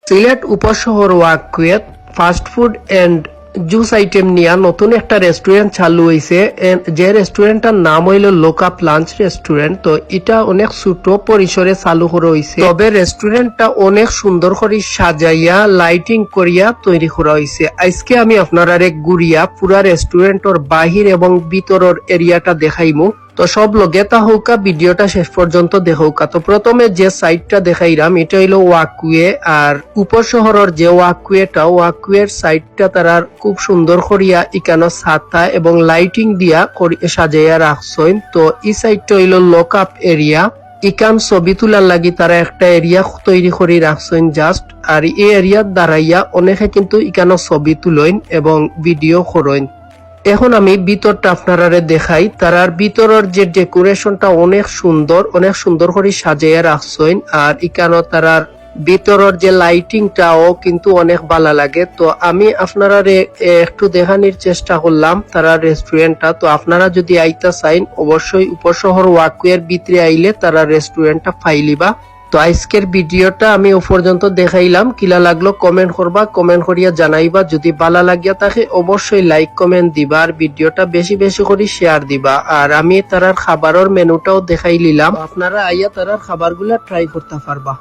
সিলেট উপশহর ওয়াকুয়েত fast food and juice item নিয়ে নতুন একটা রেস্টুরেন্ট চালু হয়েছে। যে রেস্টুরেন্টটার নাম হইল লোকাপ লাঞ্চ রেস্টুরেন্ট। তো এটা অনেক ছোট পরিসরে চালু করা হয়েছে, তবে রেস্টুরেন্টটা অনেক সুন্দর করে সাজাইয়া লাইটিং করিয়া তৈরি করা হয়েছে। আজকে আমি আপনারা ঘুরিয়া পুরা রেস্টুরেন্টর বাহির এবং ভিতরের এরিয়াটা দেখাইমু। তো সব লগে তা হৌকা ভিডিওটা শেষ পর্যন্ত দেখৌকা। তো প্রথমে যে সাইডটা দেখাইলাম এটা হইলো ওয়াকওয়ে, আর উপশহরের যে ওয়াকওয়ের সাইডটা তারা খুব সুন্দর করিয়া ইকানো ছাতা এবং লাইটিং দিয়া সাজাইয়া রাখছেন। তো এই সাইডটা হইলো লক আপ এরিয়া, ইকান ছবি তোলার লাগি তারা একটা এরিয়া তৈরি করে রাখছেন জাস্ট। আর এই এরিয়ার দাঁড়াইয়া অনেকে কিন্তু ইকানো ছবি তুলেন এবং ভিডিও করেন। এখন আমি ভিতরটা আপনারা দেখাই। তারার ভিতরের যে ডেকোরেশনটা অনেক সুন্দর করে সাজিয়ে রাখছেন। আর এখানে তারার ভিতরের যে লাইটিংটাও কিন্তু অনেক ভালো লাগে। তো আমি আপনারা একটু দেখানোর চেষ্টা করলাম তারা রেস্টুরেন্টটা। তো আপনারা যদি আইতা চাইন অবশ্যই উপশহর ওয়াকওয়ের ভিতরে আইলে তারা রেস্টুরেন্টটা ফাইলিবা। তো আজকের ভিডিওটা আমি ও পর্যন্ত দেখাইলাম। কিলা লাগলো কমেন্ট করবা, কমেন্ট করিয়া জানাইবা। যদি ভালো লাগিয়া থাকে অবশ্যই লাইক কমেন্ট দিবা, আর ভিডিওটা বেশি বেশি করে শেয়ার দিবা। আর আমি তারার খাবারের মেনুটাও দেখাই নিলাম, আপনারা আইয়া তারার খাবারগুলা ট্রাই করতে পারবা।